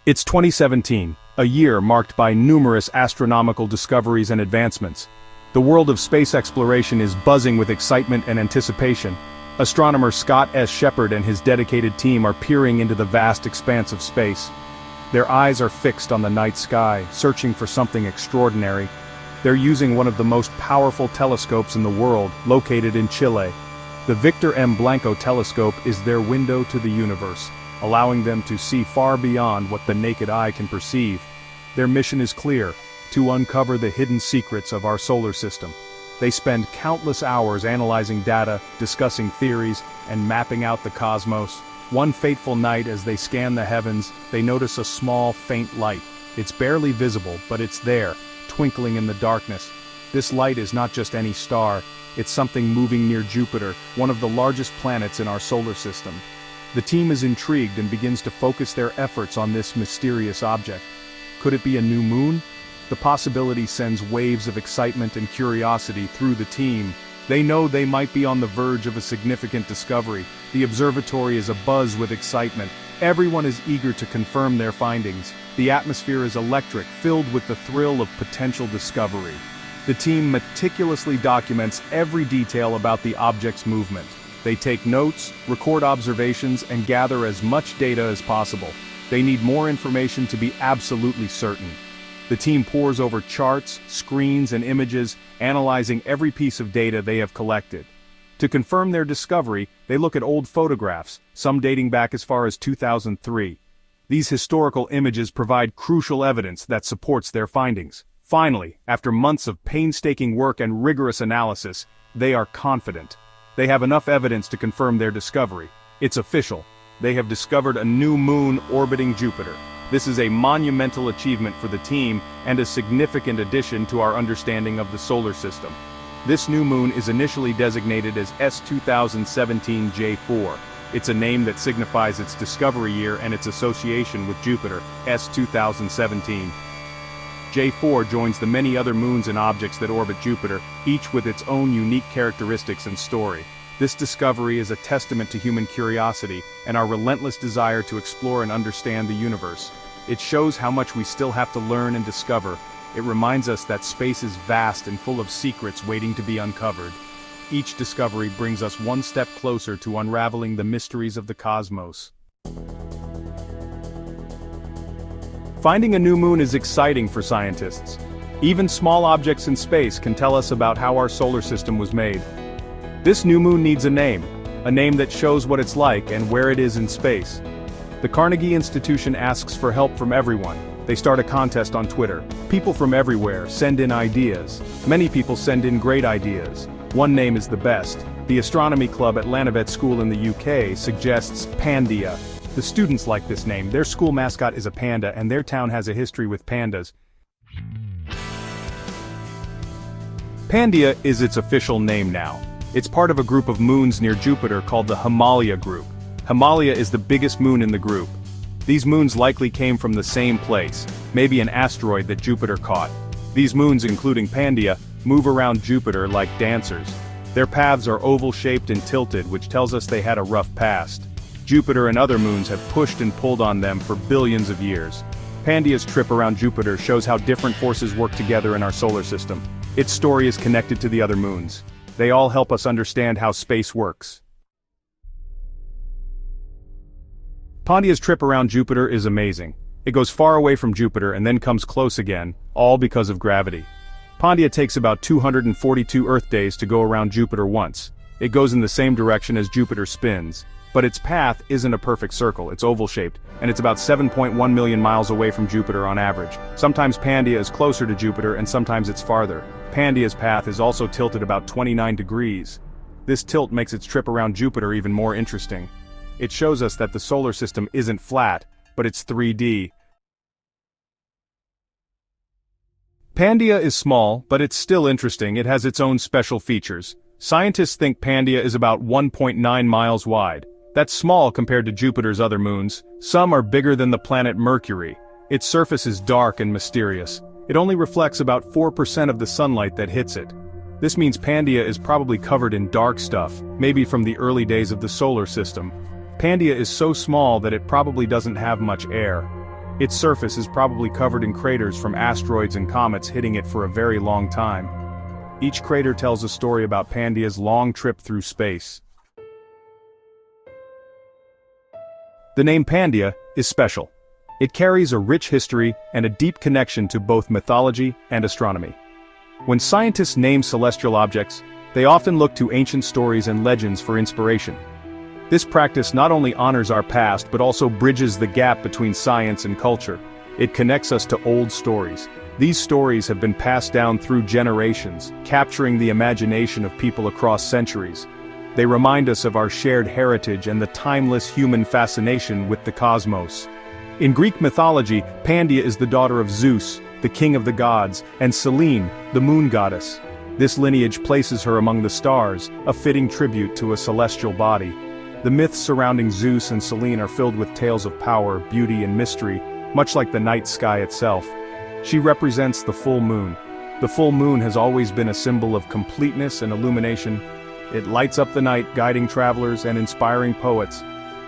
It's 2017, a year marked by numerous astronomical discoveries and advancements. The world of space exploration is buzzing with excitement and anticipation. Astronomer Scott S. Sheppard and his dedicated team are peering into the vast expanse of space. Their eyes are fixed on the night sky, searching for something extraordinary. They're using one of the most powerful telescopes in the world, located in Chile. The Victor M. Blanco telescope is their window to the universe, allowing them to see far beyond what the naked eye can perceive. Their mission is clear: to uncover the hidden secrets of our solar system. They spend countless hours analyzing data, discussing theories, and mapping out the cosmos. One fateful night, as they scan the heavens, they notice a small, faint light. It's barely visible, but it's there, twinkling in the darkness. This light is not just any star, it's something moving near Jupiter, one of the largest planets in our solar system. The team is intrigued and begins to focus their efforts on this mysterious object. Could it be a new moon? The possibility sends waves of excitement and curiosity through the team. They know they might be on the verge of a significant discovery. The observatory is abuzz with excitement. Everyone is eager to confirm their findings. The atmosphere is electric, filled with the thrill of potential discovery. The team meticulously documents every detail about the object's movement. They take notes, record observations, and gather as much data as possible. They need more information to be absolutely certain. The team pores over charts, screens, and images, analyzing every piece of data they have collected. To confirm their discovery, they look at old photographs, some dating back as far as 2003. These historical images provide crucial evidence that supports their findings. Finally, after months of painstaking work and rigorous analysis, they are confident. They have enough evidence to confirm their discovery. It's official. They have discovered a new moon orbiting Jupiter. This is a monumental achievement for the team and a significant addition to our understanding of the solar system. This new moon is initially designated as S2017J4. It's a name that signifies its discovery year and its association with Jupiter, S2017. J4 joins the many other moons and objects that orbit Jupiter, each with its own unique characteristics and story. This discovery is a testament to human curiosity and our relentless desire to explore and understand the universe. It shows how much we still have to learn and discover. It reminds us that space is vast and full of secrets waiting to be uncovered. Each discovery brings us one step closer to unraveling the mysteries of the cosmos. Finding a new moon is exciting for scientists. Even small objects in space can tell us about how our solar system was made. This new moon needs a name that shows what it's like and where it is in space. The Carnegie Institution asks for help from everyone. They start a contest on Twitter. People from everywhere send in ideas. Many people send in great ideas. One name is the best. The Astronomy Club at Lanavet School in the UK suggests Pandia. The students like this name. Their school mascot is a panda and their town has a history with pandas. Pandia is its official name now. It's part of a group of moons near Jupiter called the Himalia group. Himalia is the biggest moon in the group. These moons likely came from the same place, maybe an asteroid that Jupiter caught. These moons, including Pandia, move around Jupiter like dancers. Their paths are oval-shaped and tilted, which tells us they had a rough past. Jupiter and other moons have pushed and pulled on them for billions of years. Pandia's trip around Jupiter shows how different forces work together in our solar system. Its story is connected to the other moons. They all help us understand how space works. Pandia's trip around Jupiter is amazing. It goes far away from Jupiter and then comes close again, all because of gravity. Pandia takes about 242 Earth days to go around Jupiter once. It goes in the same direction as Jupiter spins. But its path isn't a perfect circle, it's oval-shaped, and it's about 7.1 million miles away from Jupiter on average. Sometimes Pandia is closer to Jupiter and sometimes it's farther. Pandia's path is also tilted about 29 degrees. This tilt makes its trip around Jupiter even more interesting. It shows us that the solar system isn't flat, but it's 3D. Pandia is small, but it's still interesting. It has its own special features. Scientists think Pandia is about 1.9 miles wide. That's small compared to Jupiter's other moons. Some are bigger than the planet Mercury. Its surface is dark and mysterious. It only reflects about 4% of the sunlight that hits it. This means Pandia is probably covered in dark stuff, maybe from the early days of the solar system. Pandia is so small that it probably doesn't have much air. Its surface is probably covered in craters from asteroids and comets hitting it for a very long time. Each crater tells a story about Pandia's long trip through space. The name Pandia is special. It carries a rich history and a deep connection to both mythology and astronomy. When scientists name celestial objects, they often look to ancient stories and legends for inspiration. This practice not only honors our past but also bridges the gap between science and culture. It connects us to old stories. These stories have been passed down through generations, capturing the imagination of people across centuries. They remind us of our shared heritage and the timeless human fascination with the cosmos. In Greek mythology, Pandia is the daughter of Zeus, the king of the gods, and Selene, the moon goddess. This lineage places her among the stars, a fitting tribute to a celestial body. The myths surrounding Zeus and Selene are filled with tales of power, beauty, and mystery, much like the night sky itself. She represents the full moon. The full moon has always been a symbol of completeness and illumination. It lights up the night, guiding travelers and inspiring poets.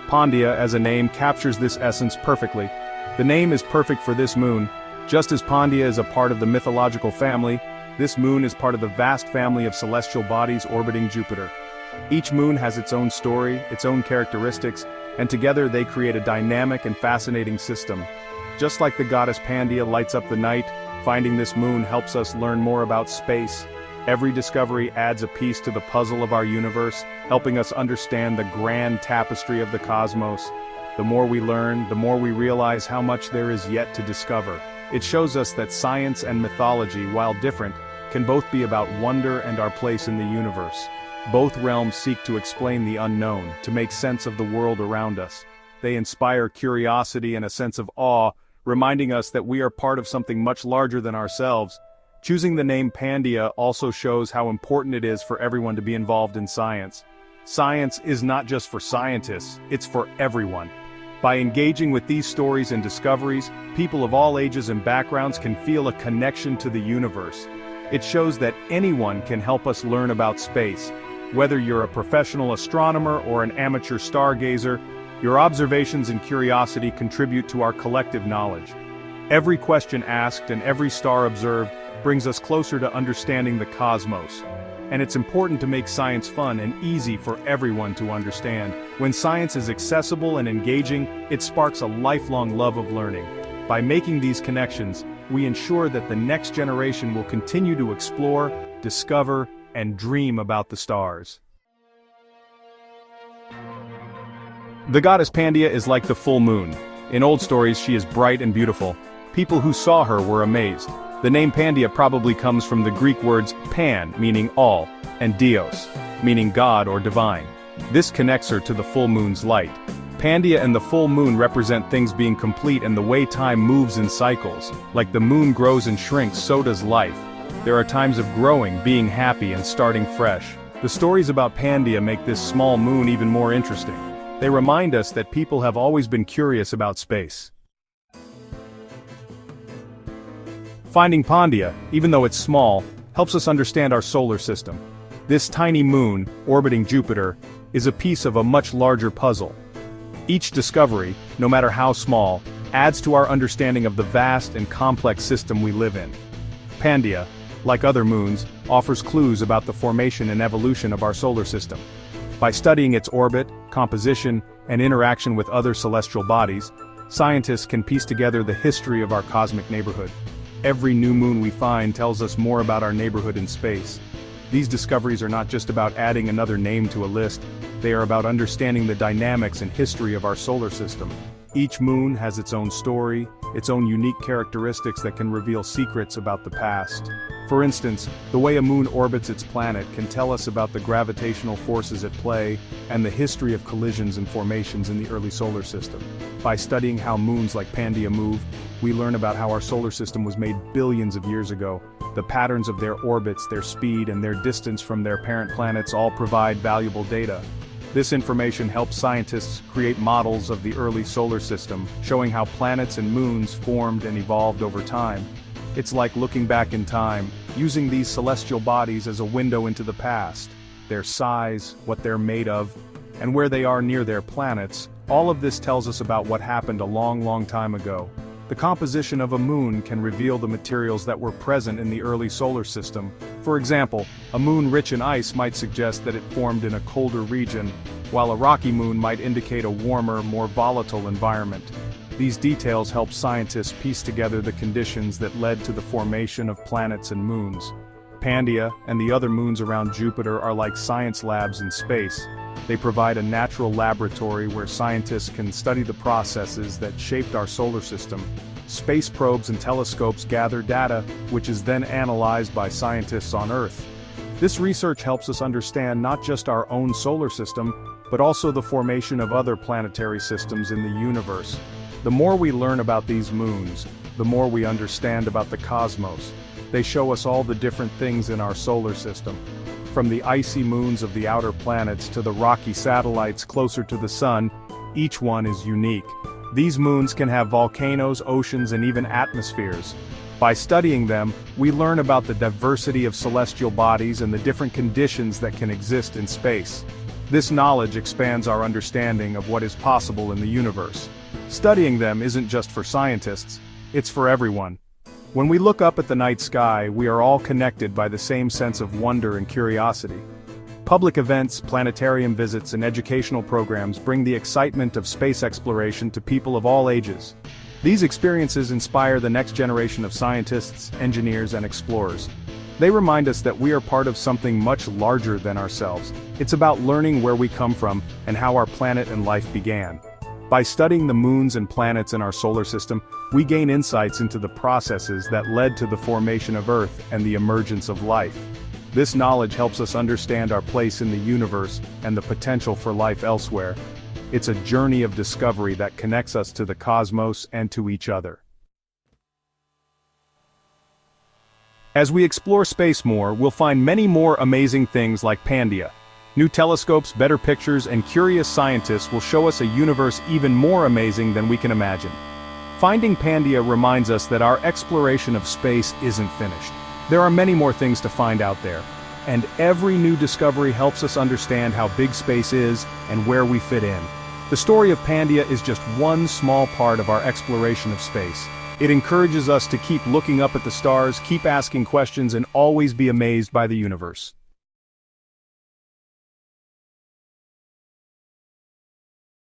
Pandia, as a name, captures this essence perfectly. The name is perfect for this moon. Just as Pandia is a part of the mythological family, this moon is part of the vast family of celestial bodies orbiting Jupiter. Each moon has its own story, its own characteristics, and together they create a dynamic and fascinating system. Just like the goddess Pandia lights up the night, finding this moon helps us learn more about space. Every discovery adds a piece to the puzzle of our universe, helping us understand the grand tapestry of the cosmos. The more we learn, the more we realize how much there is yet to discover. It shows us that science and mythology, while different, can both be about wonder and our place in the universe. Both realms seek to explain the unknown, to make sense of the world around us. They inspire curiosity and a sense of awe, reminding us that we are part of something much larger than ourselves. Choosing the name Pandia also shows how important it is for everyone to be involved in science. Science is not just for scientists, it's for everyone. By engaging with these stories and discoveries, people of all ages and backgrounds can feel a connection to the universe. It shows that anyone can help us learn about space. Whether you're a professional astronomer or an amateur stargazer, your observations and curiosity contribute to our collective knowledge. Every question asked and every star observed brings us closer to understanding the cosmos. And it's important to make science fun and easy for everyone to understand. When science is accessible and engaging, it sparks a lifelong love of learning. By making these connections, we ensure that the next generation will continue to explore, discover, and dream about the stars. The goddess Pandia is like the full moon. In old stories, she is bright and beautiful. People who saw her were amazed. The name Pandia probably comes from the Greek words pan, meaning all, and dios, meaning God or divine. This connects her to the full moon's light. Pandia and the full moon represent things being complete and the way time moves in cycles. Like the moon grows and shrinks, so does life. There are times of growing, being happy, and starting fresh. The stories about Pandia make this small moon even more interesting. They remind us that people have always been curious about space. Finding Pandia, even though it's small, helps us understand our solar system. This tiny moon, orbiting Jupiter, is a piece of a much larger puzzle. Each discovery, no matter how small, adds to our understanding of the vast and complex system we live in. Pandia, like other moons, offers clues about the formation and evolution of our solar system. By studying its orbit, composition, and interaction with other celestial bodies, scientists can piece together the history of our cosmic neighborhood. Every new moon we find tells us more about our neighborhood in space. These discoveries are not just about adding another name to a list, they are about understanding the dynamics and history of our solar system. Each moon has its own story, its own unique characteristics that can reveal secrets about the past. For instance, the way a moon orbits its planet can tell us about the gravitational forces at play and the history of collisions and formations in the early solar system. By studying how moons like Pandia move, we learn about how our solar system was made billions of years ago. The patterns of their orbits, their speed, and their distance from their parent planets all provide valuable data. This information helps scientists create models of the early solar system, showing how planets and moons formed and evolved over time. It's like looking back in time, using these celestial bodies as a window into the past. Their size, what they're made of, and where they are near their planets, all of this tells us about what happened a long time ago. The composition of a moon can reveal the materials that were present in the early solar system. For example, a moon rich in ice might suggest that it formed in a colder region, while a rocky moon might indicate a warmer, more volatile environment. These details help scientists piece together the conditions that led to the formation of planets and moons. Pandia and the other moons around Jupiter are like science labs in space. They provide a natural laboratory where scientists can study the processes that shaped our solar system. Space probes and telescopes gather data, which is then analyzed by scientists on Earth. This research helps us understand not just our own solar system, but also the formation of other planetary systems in the universe. The more we learn about these moons, the more we understand about the cosmos. They show us all the different things in our solar system. From the icy moons of the outer planets to the rocky satellites closer to the sun, each one is unique. These moons can have volcanoes, oceans, and even atmospheres. By studying them, we learn about the diversity of celestial bodies and the different conditions that can exist in space. This knowledge expands our understanding of what is possible in the universe. Studying them isn't just for scientists, it's for everyone. When we look up at the night sky, we are all connected by the same sense of wonder and curiosity. Public events, planetarium visits, and educational programs bring the excitement of space exploration to people of all ages. These experiences inspire the next generation of scientists, engineers, and explorers. They remind us that we are part of something much larger than ourselves. It's about learning where we come from and how our planet and life began. By studying the moons and planets in our solar system, we gain insights into the processes that led to the formation of Earth and the emergence of life. This knowledge helps us understand our place in the universe and the potential for life elsewhere. It's a journey of discovery that connects us to the cosmos and to each other. As we explore space more, we'll find many more amazing things like Pandia. New telescopes, better pictures, and curious scientists will show us a universe even more amazing than we can imagine. Finding Pandia reminds us that our exploration of space isn't finished. There are many more things to find out there, and every new discovery helps us understand how big space is and where we fit in. The story of Pandia is just one small part of our exploration of space. It encourages us to keep looking up at the stars, keep asking questions, and always be amazed by the universe.